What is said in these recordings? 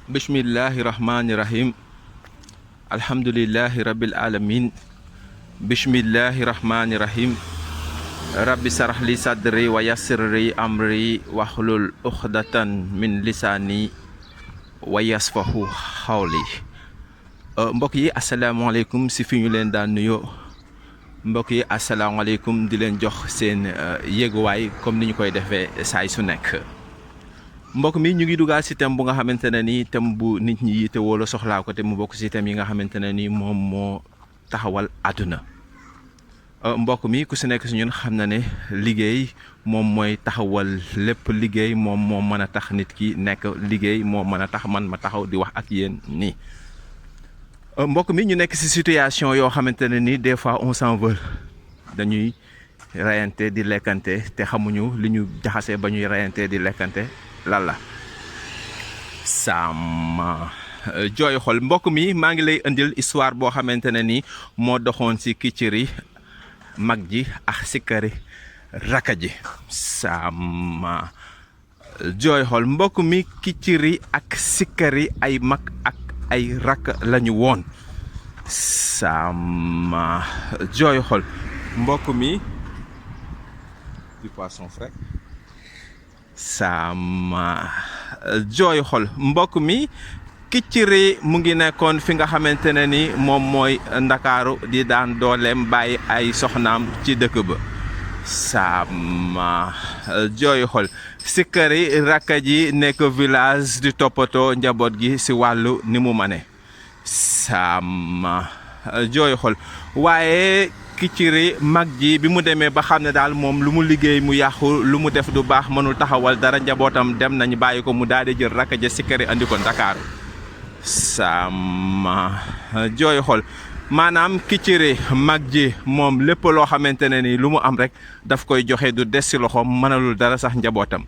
Bismillahirrahmanirrahim. Alhamdulillahi rabbil alamin. Bismillahirrahmanirrahim. Rabbi sarah li sadri wa yassir li amri wahlul uqdatan min lisani wa yasfahu xawli. Mbokk yi asalaamaaleykum si fi ñu leen daan nuyoo. Mbokk yi asalaamaaleykum di leen jox seen yéeguwaay comme ni ñu koy defee saay su nekk. mbokk mi ñu ngi dugal si thème bu nga xamante ne nii thème bu nit ñi yitte wala soxlaa ko te mu bokk si thème yi nga xamante ne nii moom moo taxawal àdduna. mbokk mi ku si nekk si ñun xam na ne liggéey moom mooy taxawal lépp. liggéey moom moo mën a tax nit ki nekk. liggéey moo mën a tax man ma taxaw di wax ak yéen nii. mbokk mi ñu nekk si situation yoo xamante ne nii des fois on s'en veut. dañuy reyante di lekkante te xamuñu li ñu jaxasee ba ñuy reyante di lekkante lan la. sama jooy xol mbokk mi maa ngi lay indil histoire boo xamante ne nii moo doxoon si kicciri mag ji ak sikkari raka ji. sama jooy xol mbokk mi kicciri ak sikkari ay mag ak ay rak lañu woon. sama jooy xol mbokk mi du poisson frais. sama jooy xol mbokk mi kicciri mu ngi nekkoon fi nga xamante ne ni moom mooy ndakaaru di daan dooleem bàyyi ay soxnaam ci dëkk ba. sama jooy xol sikkari rakka ji nekk village di toppatoo njaboot gi si wàllu ni mu mane. sama jooy xol waaye kicciri mag ji bi mu demee ba xam ne daal moom lu mu liggéey mu yàqu lu mu def du baax mënul taxawal dara njabootam dem nañu bàyyi ko mu daal di jël rakk ja sikkari andi ko Ndakaaru. sama jooy xol maanaam kicciri mag ji moom lépp loo xamante ne ni lu mu am rek daf koy joxe du des si loxoom mënalul dara sax njabootam.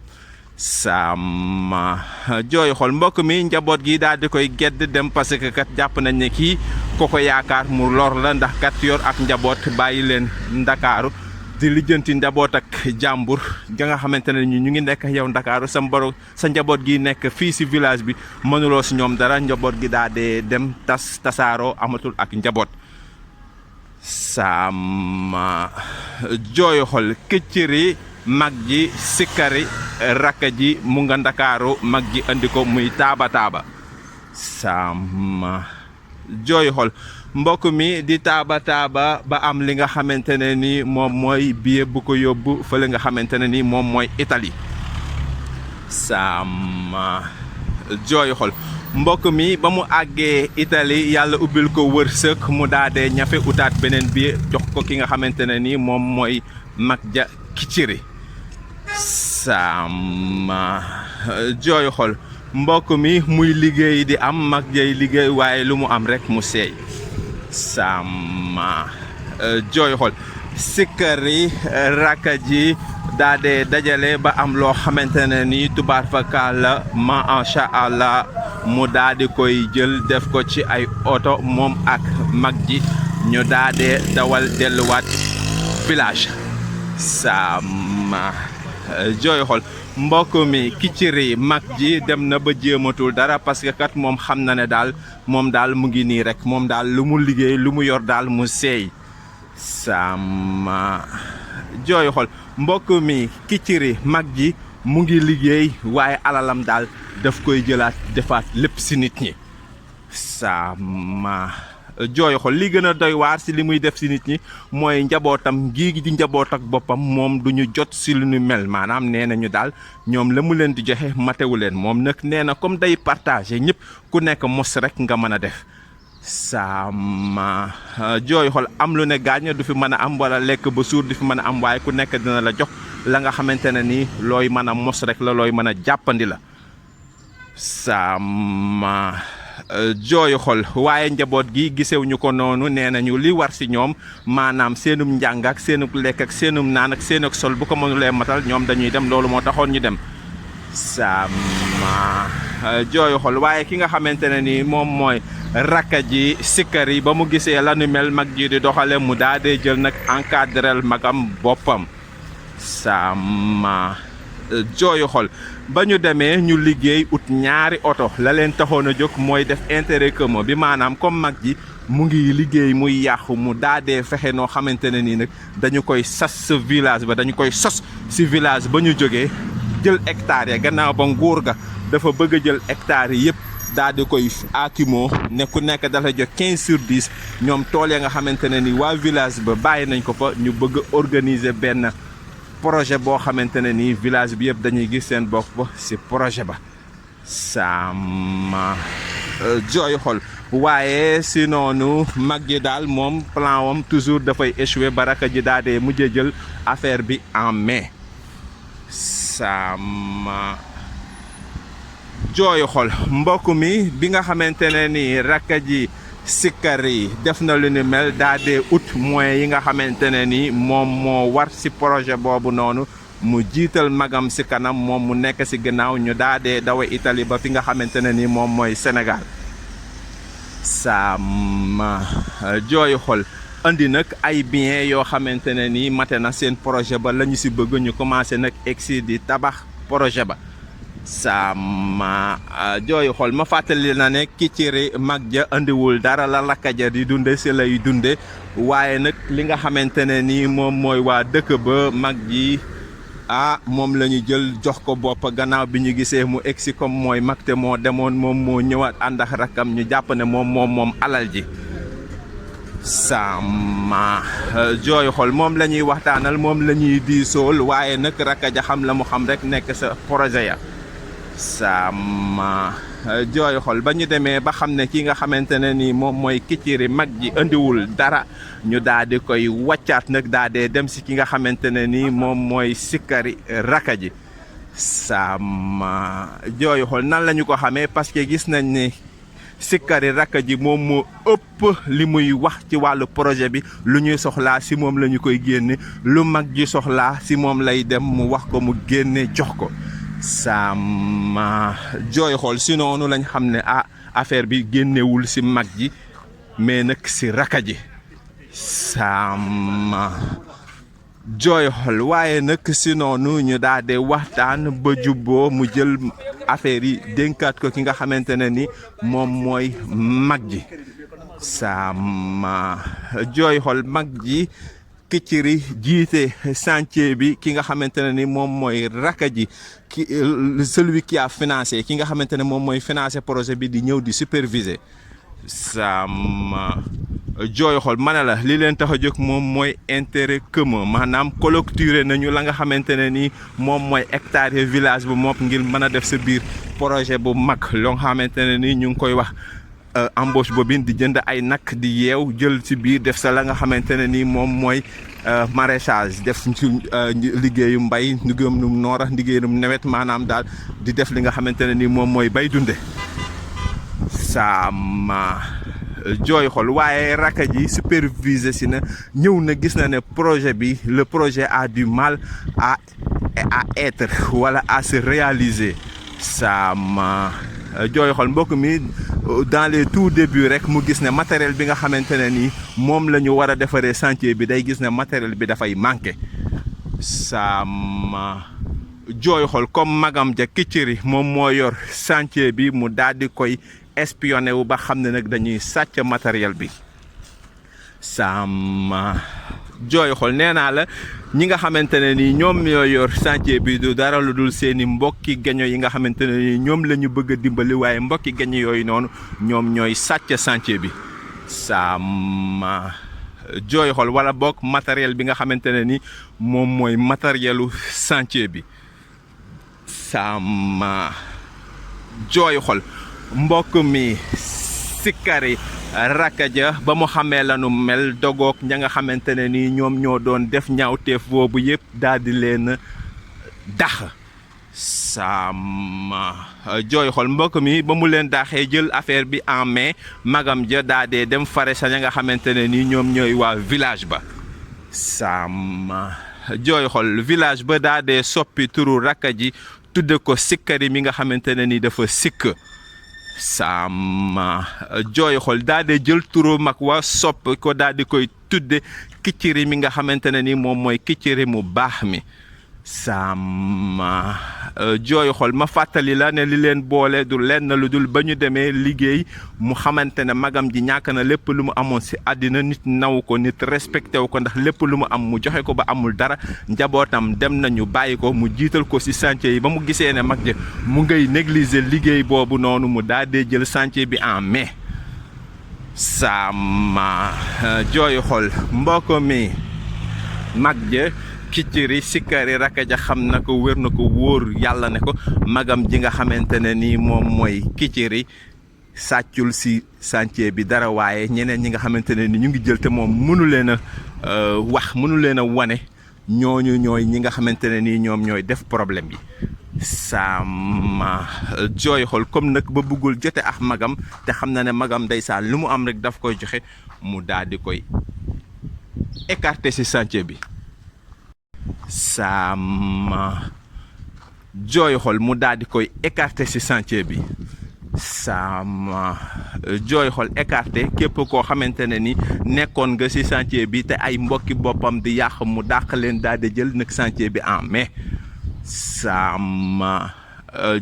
sama jooy xol mbokk mi njaboot gi daal di koy gedd dem parce que kat jàpp nañ ne kii ko ko yaakaar mu lor la ndax kat yor ak njaboot bàyyi leen Ndakaaru di lijjanti njaboot ak jàmbur ga nga xamante ne ñu ngi nekk yow Ndakaaru sa njaboot gi nekk fii si village bi mënuloo si ñoom dara njaboot gi daal di dem tasaaroo amatul ak njaboot. sama jooy xol kicciri mag ji sikkari rakka ji mu nga Ndakaaru mag ji andi ko muy taaba taaba. sama jooy xol mbokk mi di taaba taaba ba am li nga xamante ne ni moom mooy billet bu ko yóbbu fële nga xamante ne ni moom mooy Italie. sama jooy xol mbokk mi ba mu àggee Italie yàlla ubbil ko wërsëg mu daadee ñafe utaat beneen billet jox ko ki nga xamante ne ni moom mooy mag ja kicciri. sama jooy xol mbokk mi muy liggéey di am mag jay liggéey waaye lu mu am rek mu seey. sama jooy xol sikkari rakka ji daadee dajale ba am loo xamante ne ni tubaar fakala masha Allah mu daadi koy jël def ko ci ay oto moom ak mag ji ñu daadee dawal delluwaat village. sama jooy xol mbokk mi kicciri mag ji dem na ba jéematul dara parce que kat moom xam na ne daal moom daal mu ngi nii rek moom daal lu mu liggéey lu mu yor daal mu seey. sama jooy xol mbokk mi kicciri mag ji mu ngi liggéey waaye alalam daal daf koy jëlaat defaat lépp si nit ñi. sama jooy xol li gën a doy waar si li muy def si nit ñi mooy njabootam gii di njaboot ak boppam moom du ñu jot si lu ñu mel maanaam nee nañu daal ñoom la mu leen di joxe matewu leen moom nag nee na comme day partagé ñëpp ku nekk mos rek nga mën a def. sama jooy xol am lu ne gaañ du fi mën a am wala lekk ba suur du fi mën a am waaye ku nekk dina la jox la nga xamante ne nii looy mën a mos rek la looy mën a jàppandi la. sama jooy xol waaye njaboot gi gisewuñu ko noonu nee nañu li war si ñoom maanaam seenum njàng ak seenum lekk ak seenum naan ak seenug sol bu ko mënulee matal ñoom dañuy dem loolu moo taxoon ñu dem. sama jooy xol waaye ki nga xamante ne ni moom mooy rakka ji sikkari ba mu gisee la nu mel mag ji di doxale mu daa dee jël nag encadrel magam boppam. sama jooyu xol ba ñu demee ñu liggéey ut ñaari oto la leen taxoon a jóg mooy def intérêt commun bi maanaam comme mag ji mu ngi liggéey muy yàqu mu daadee fexe noo xamante ne nii nag dañu koy sas sa village ba dañu koy sos si village ba ñu jógee jël hectares ya gannaaw ba nguur ga dafa bëgg a jël hectares yi yëpp daal di koy aakimoo ne ku nekk dafa jox 15/10 ñoom tool ya nga xamante ne ni waa village ba bàyyi nañ ko fa ñu bëgg a organiser benn projet boo xamante ne nii village bi yëpp dañuy gis seen bopp si projet ba sama jooy xol waaye si noonu mag ji daal moom plan wam toujours dafay échoué ba rakk ji daal di mujjee jël affaire bi en main sama jooy xol mbokk mi bi nga xamante ne nii rakk ji sikkar yi def na lu ni mel daa dee ut moyens yi nga xamante ne ni moom moo war si projet boobu noonu mu jiital magam si kanam moom mu nekk si gannaaw ñu daa dee dawe Italie ba fi nga xamante ne ni moom mooy Sénégal sama jooyu xol andi nag ay bien yoo xamante ne ni mate na seen projet ba la ñu si bëgg ñu commencé nag egsi di tabax projet ba sama jooyu xol ma fàttali na ne Kicciri mag ja andiwul dara la lakkaja di dunde si lay dunde waaye nag li nga xamante ne ni moom mooy waa dëkk ba mag ji moom la ñu jël jox ko bopp gannaaw bi ñu gisee mu egsi comme mooy mag te moo demoon moom moo ñëwaat ànd ak rakkam ñu jàpp ne moom alal ji sama jooyu xol moom la ñuy waxtaanal moom la ñuy diisool waaye nag rakka ja xam la mu xam rek nekk sa projet ya sama jooyu xol ba ñu demee ba xam ne ki nga xamante ne ni moom mooy Kicciri mag ji andiwul dara ñu daal di koy wàccaat nag daal di dem si ki nga xamante ne ni moom mooy sikkari rakka ji sama jooyu xol nan la ñu ko xamee parce que gis nañ ne sikkari rakka ji moom moo ëpp li muy wax ci wàllu projet bi lu ñuy soxlaa si moom la ñu koy génne lu mag ji soxlaa si moom lay dem mu wax ko mu génne jox ko sama jooy xool si noonu lañ xam ne affaire bi génnewul si mag ji mais nag si rakka ji sama jooy xool waaye nag si noonu ñu daal di waxtaan ba jubboo mu jël affaire yi dénkaat ko ki nga xamante ne ni moom mooy mag ji sama jooy xool mag ji Kicciri jiite chantier bi ki nga xamante ne ni moom mooy rakka ji celui qui a financé ki nga xamante ne moom mooy financé projet bi di ñëw di superviser sama jooy xol ma ne la li leen tax a jóg moom mooy intérêt commun maanaam clôturer nañu la nga xamante ne ni moom mooy hectare village bu moom ngir mën a def sa biir projet bu mag loo xamante ne ni ñu ngi koy wax embauche boobu di jënd ay nag di yeew jël ci biir def sa la nga xamante ne ni moom mooy maraîchage def ci liggéeyu mbay liggéeyum noor ak liggéeyum nawet maanaam daal di def li nga xamante ne ni moom mooy bay dunde sama jooy xol waaye rakka ji superviser si na ñëw na gis na ne projet bi le projet a du mal à être wala à se réaliser sama jooy xol mbokk mi dans les tout débuts rek mu gis ne matériel bi nga xamante ne ni moom la ñu war a defaree chantier bi day gis ne matériel bi dafay manqué sama jooy xol comme magam ja Kicciri moom moo yor chantier bi mu daal di koy espionné wu ba xam ne nag dañuy sàcc matériel bi sama jooy xol nee naa la ñi nga xamante ne ni ñoom ñoo yor chantier bi du dara lu dul seeni mbokki gaño yi nga xamante ne ni ñoom la ñu bëgg a dimbali waaye mbokki gaño yooyu noonu ñoom ñooy sàcc chantier bi sama jooy xol wala bokk matériel bi nga xamante ne ni moom mooy matérielu chantier bi sama jooy xol mbokk mi sikkari rakka ja ba mu xamee lanu mel dogoog ña nga xamante ne ni ñoom ñoo doon def ñaawteef boobu yëpp daal di leen dax sama jooy xol mbokk mi ba mu leen daxee jël affaire bi en main magam ja daa dee dem fare sa ña nga xamante ne ni ñoom ñooy waa village ba sama jooy xol village ba daa dee soppi turu rakka ji tudde ko sikkari mi nga xamante ne ni dafa sikk sama jooy xol daal di jël turu mag wa sopp ko daal di koy tudde Kicciri mi nga xamante ne ni moom mooy Kicciri mu baax mi sama jooy xol ma fàttali la ne li leen boole du lenn lu dul ba ñu demee liggéey mu xamante ne magam ji ñàkk na lépp lu mu amoon ci àddina, nit naw ko, nit respecté wu ko ndax lépp lu mu am mu joxe ko ba amul dara. Njabootam dem nañu bàyyi ko, mu jiital ko ci chantier yi. ba mu gisee ne mag ji mu ngay négliger liggéey boobu noonu, mu daal dee jël chantier bi en main. sama jooy xol mbokk mi, mag ja Kicciri Sikkari Rakka ja xam na ko, wér na ko, wóor yàlla ne ko magam ji nga xamante ne nii moom mooy Kicciri sàccul ci chantier bi dara, waaye ñeneen ñi nga xamante ne ni ñu ngi jël te moom mënu leen a wax, mënu leen a wane, ñooñu ñooy ñi nga xamante ne nii ñoom ñooy def problème bi. sama jooy xol comme nag ba bëggul jote ak magam te xam na ne magam ndeysaan lu mu am rek daf koy joxe, mu daal di koy écarter ci chantier bi. sama jooy xol mu daal di koy écarter ci chantier bi. sama jooy xol écarté képp koo xamante ne ni nekkoon nga ci chantier bi te ay mbokki boppam di yàq, mu dàq leen daal di jël nag chantier bi en main. sama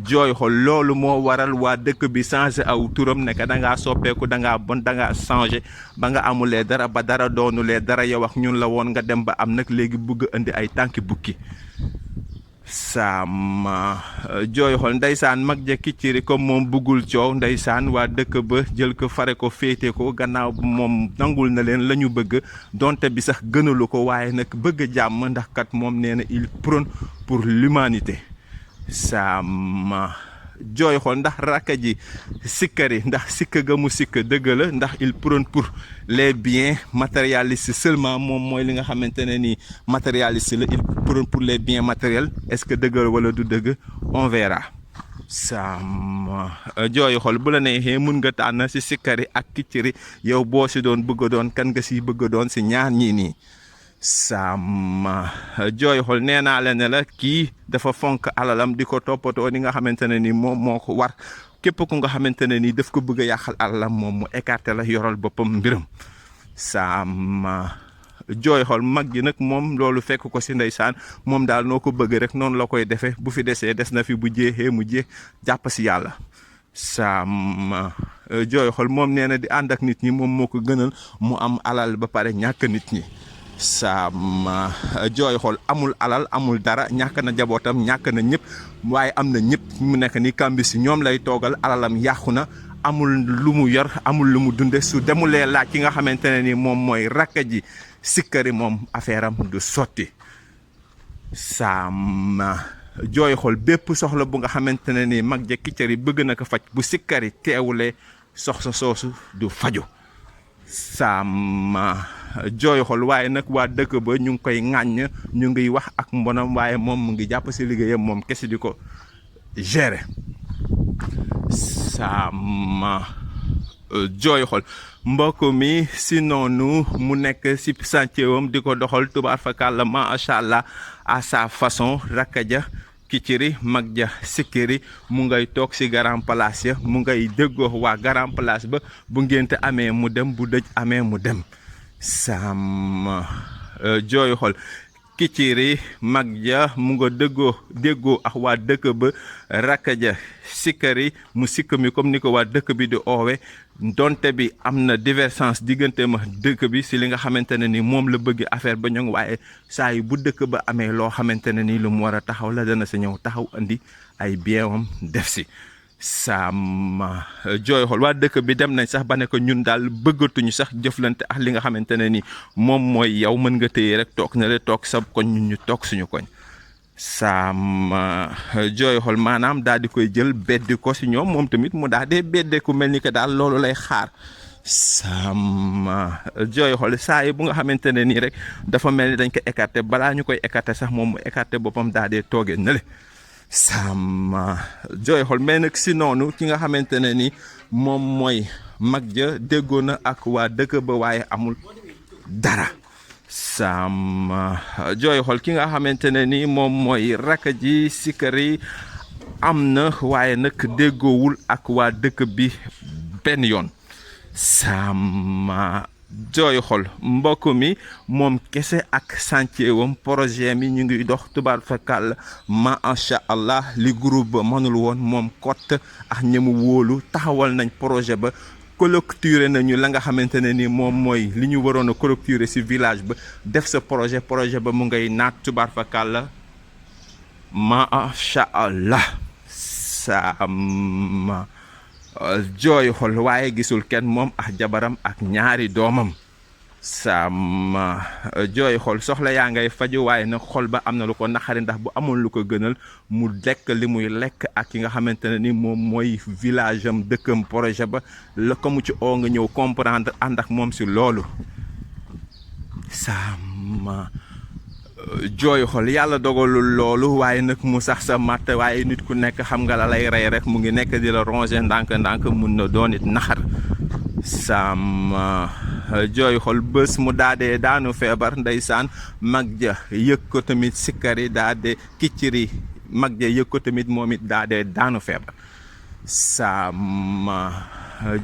jooy xol loolu moo waral waa dëkk bi changé aw turam ne ka da ngaa soppeeku, da ngaa bon, da ngaa changé ba nga amulee dara, ba dara doonulee dara, yow ak ñun la woon nga dem ba am nag léegi bugg indi ay tànki bukki. sama jooy xol ndeysaan mag ja Kicciri comme moom buggul coow, ndeysaan waa dëkk ba jël ko fare ko, féete ko gannaaw bu moom nangul na leen la ñu bëgg, donte bi sax gënalu ko, waaye nag bëgg jàmm ndax kat moom nee na il prône pour l'humanité. sama jooy xol ndax rakka ji Sikkari, ndax sikka ga mu sikka dëgg la, ndax il prône pour les biens matérialistes seulement, moom mooy li nga xamante ne ni matérialiste la, il prône pour les biens matériels. Est-ce que dëgg la wala du dëgg, on verra. sama jooy xol bu la neexee mun nga tànn ci Sikkari ak Kicciri, yow boo ci doon bëgg doon kan nga ci bëgg doon ci ñaar ñii nii. sama jooy xol nee naa la ne la kii dafa fonk alalam, di ko toppatoo ni nga xamante ne ni moom moo ko war. képp ku nga xamante ne ni daf ko bëgg a yàqal alalam, moom mu écarté la, yoral boppam mbiram. sama jooy xol mag gi nag moom loolu fekk ko ci ndeysaan, moom daal noo ko bëgg rek noonu la koy defee, bu fi desee des na fi, bu jeexee mu jeex, jàpp ci yàlla. sama jooy xol moom nee na di ànd ak nit ñi moom moo ko gënal mu am alal ba pare ñàkk nit ñi. sama jooy xol amul alal, amul dara, ñàkk na jabootam, ñàkk na ñëpp, waaye am na ñëpp. mu nekk ni kàmbi si ñoom lay toogal, alalam yàqu na, amul lu mu yor, amul lu mu dunde. su demulee laaj ki nga xamante ne ni moom mooy rakka ji Sikkari, moom affaire am du sotti. sama jooy xol bépp soxla bu nga xamante ne ni mag ja Kicciri bëgg na ko faj, bu Sikkari teewulee soxla soosu du faju. sama jooy xol waaye nag waa dëkk ba ñu ngi koy ŋàññ, ñu ngi wax ak mbonam, waaye moom mu ngi jàpp ci liggéeyam, moom kese di ko gérer. sama jooy xol mbokk mi si noonu mu nekk ci chantier wam di ko doxal tubaar fakàlla macha allah à sa façon. Rakka ja Kicciri, mag ja Sikkari mu ngay toog ci grand place ya, mu ngay déggoo waa grand place ba, bu ngénte amee mu dem, bu dëj amee mu dem. sama jooy xol Kicciri, mag ja mu nga déggoo ak waa dëkk ba. Rakka ja Sikkari mu sikk mi comme ni ko waa dëkk bi di oowe, donte bi am na divergence diggante ma dëkk bi ci li nga xamante ne ni moom la bëgg affaire ba ñoŋ, waaye saa yi bu dëkk ba amee loo xamante ne ni lu mu war a taxaw la, dana sa ñëw taxaw andi ay bienam def ci. sama jooy xol waa dëkk bi dem nañ sax ba ne ko ñun daal bëggatuñu sax jëflante ak li nga xamante ne ni moom mooy yow, mën nga téye rek toog na le toog sa koñ, ñun ñu toog suñu koñ. sama jooy xol maanaam daal di koy jël beddi ko ci ñoom, moom tamit mu daal dee beddeeku, mel ni que daal loolu lay xaar. sama jooy xol saa yi bu nga xamante ne nii rek dafa mel ni dañ ko écarté, balaa ñu koy écarté sax moom mu écarté boppam daal dee toogee na le. sama jooy xol mais nag ci noonu ki nga xamante ne ni moom mooy mag ja déggoo na ak waa dëkk ba, waaye amul dara. sama jooy xol ki nga xamante ne ni moom mooy rakka ji Sikkari am na, waaye nag déggoowul ak waa dëkk bi benn yoon. sama jooyu xol mbokk mi moom kese ak chantier wam projet mi ñu ngi dox tubaar fakal macha allah li groupe ba mënul woon moom kott ak ñamu wóolu taxawal nañ projet ba clôturer nañu la nga xamante ne ni moom mooy li ñu waroon a clôturer ci village ba def sa projet ba mu ngay naat tubaar fakal macha allah sama jooyu xol waaye gisul kenn moom ak jabaram ak ñaari doomam sama jooyu xol soxla yaa ngay faju waaye nag xol ba am na lu ko naxari ndax bu amoon lu ko gënal mu lekk li muy lekk ak ki nga xamante ne ni moom mooy village am dëkkam projet ba la ko mu ci oo nga ñëw comprendre ànd ak moom si loolu sama jooyu xol yàlla dogalul loolu waaye nag mu sax sa matt waaye nit ku nekk xam nga la lay rey rek mu ngi nekk di la ronger ndànk-ndànk mun na doon it naxar sama jooyu xol bés mu daadee daanu feebar ndeysaan mag ja yëg ko tamit sikkari daade kicciri mag ja yëg ko tamit moom it daadee daanu feebar sama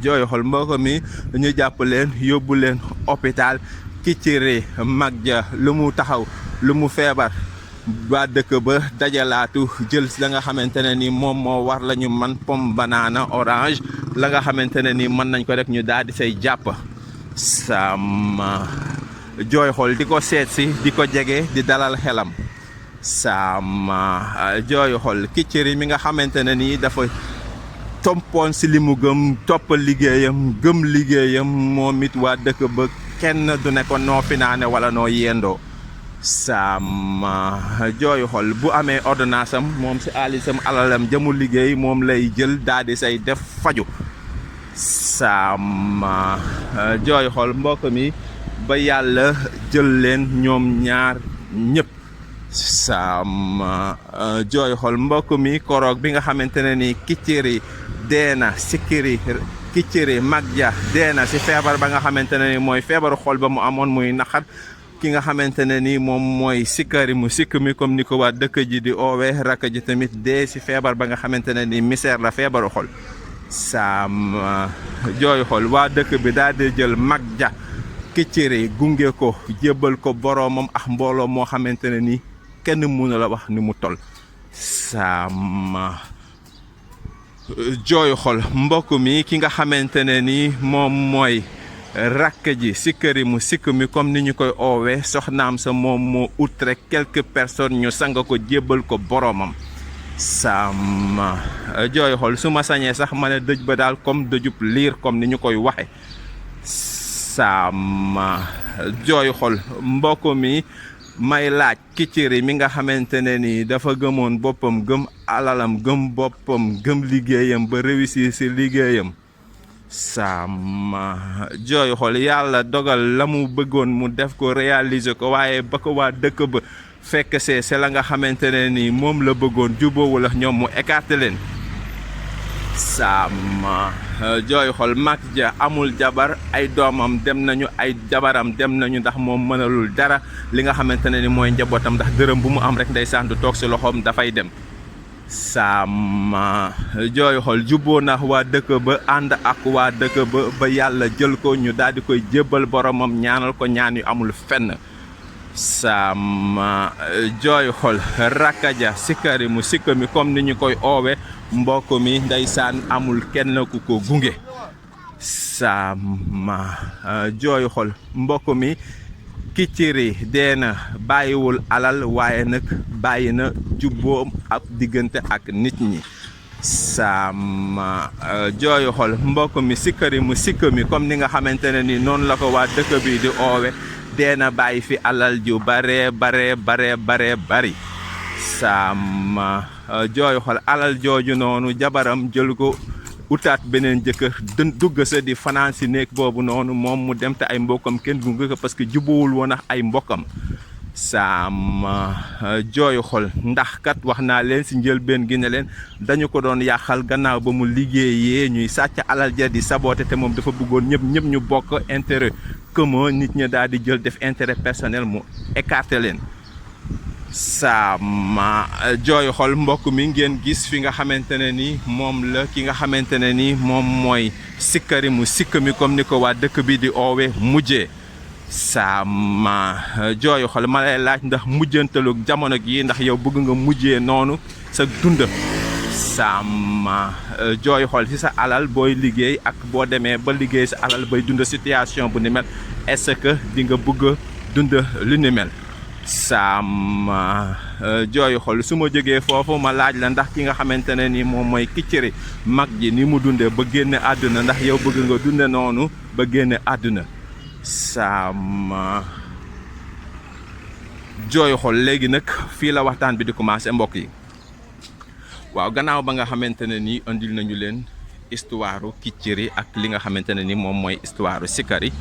jooyu xol mbokk mi ñu jàpp leen yóbbu leen hôpital kicciri mag ja lu mu taxaw lu mu feebar waa dëkk ba dajalaatu jël la nga xamante ne ni moom moo war la ñu man pomme banana orange la nga xamante ne ni mën nañ ko rek ñu daal di say jàpp sama jooy xol di ko seet si di ko jege di dalal xelam sama jooy xol kicciri mi nga xamante ne ni dafa tompoon si li mu gëm topp liggéeyam gëm liggéeyam moom it waa dëkk ba kenn du ne ko noo finaane wala noo yendoo sama jooyu xol bu amee ordonnance am moom si aalisam alalam jëmu liggéey moom lay jël daal di say def faju sama jooyu xol mbokk mi ba yàlla jël leen ñoom ñaar ñëpp sama jooyu xol mbokk mi koroog bi nga xamante ne ni kicciri deena sikkiri kicciri mag ja deena si feebar ba nga xamante ne ni mooy feebaru xol ba mu amoon muy naxat ki nga xamante ne ni moom mooy sikkari mu sikk mi comme ni ko waa dëkk ji di oowee rakk ji tamit dee si feebar ba nga xamante ne ni misère la feebaru xol sama jooyu xol waa dëkk bi daal di jël mag ja kicciri gunge ko jébbal ko boroomam ak mbooloo moo xamante ne ni kenn mënu la wax ni mu tol sama jooyu xol mbokk mi ki nga xamante ne ni moom mooy rakk ji sikkari mu sikk mi comme ni ñu koy oowee soxnaam sa moom moo ut rek quelques personnes ñu sang ko jébbal ko boroomam sama jooyu xol su ma sañee sax ma ne dëj ba daal comme dëjub liir comme ni ñu koy waxe sama jooyu xol mbokk mi may laaj kicciri mi nga xamante ne ni dafa gëmoon boppam gëm alalam gëm boppam gëm liggéeyam ba réussir ci liggéeyam sama jooyu xol yàlla dogal la mu bëggoon mu def ko réaliser ko waaye ba ko waa dëkk ba fekk c'est la nga xamante ne ni moom la bëggoon jubóowul ak ñoom mu écarté leen sama jooyu xol mag ja amul jabar ay doomam dem nañu ay jabaram dem nañu ndax moom mënalul dara li nga xamante ne ni mooy njabootam ndax dërëm bu mu am rek ndeysaan du toog si loxoom dafay dem sama jooyu xol jubboo na waa dëkk ba ànd ak waa dëkk ba yàlla jël ko ñu daal di koy jébbal boromam ñaanal ko ñaan yu amul fenn sama jooyu xol rakkaja sikkari mu sikka mi comme ni ñu koy oowe mbokk mi ndeysaan amul kenn ku ko gunge sama jooyu xol mbokk mi kicciri deena bàyyiwul alal waaye nag bàyyi na jubboom ak diggante ak nit ñi sama jooyu xol mbokk mi sikkari mu sikka mi comme ni nga xamante ne ni noonu la ko waa dëkk bi di oowe deena bàyyi fi alal ju bare bari sama jooyu xol alal jooju noonu jabaram jël ko utaat beneen jëkkër dugg sa di fanaan si néeg boobu noonu moom mu dem te ay mbokkam kenn gunge ko parce que jubuwul woon ak ay mbokkam sama jooyu xol ndax kat wax naa leen si njëlbeen gi ne leen dañu ko doon yàqal gannaaw ba mu liggéeyee ñuy sàcc alal ja di saboté te moom dafa bëggoon ñëpp ñu bokk intérêt commun nit ñi daal di jël def intérêt personnel mu écarté leen sama jooy xol mbokk mi ngeen gis fi nga xamante ne ni moom la ki nga xamante ne ni moom mooy sikkari mu sikk mi comme ni ko waa dëkk bi di oowe mujjee sama jooy xol ma lay laaj ndax mujjantalu jamono gi ndax yow bëgg nga mujjee noonu sa dund sama jooy xol ci sa alal booy liggéey ak boo demee ba liggéey sa alal bay dund situation bu ni mel est-ce que di nga bëgg dund lu ni mel sama jooy xol su ma jógee foofu ma laaj la ndax ki nga xamante ne ni moom mooy Kicciri mag ji ni mu dundee ba génne àdduna ndax yow bëgg nga dunde noonu ba génne àdduna sama jooy xol léegi nag fii la waxtaan bi di commencé mbokk yi waaw gannaaw ba nga xamante ne ni andil nañu leen histoire Kicciri ak li nga xamante ne ni moom mooy histoire Sikari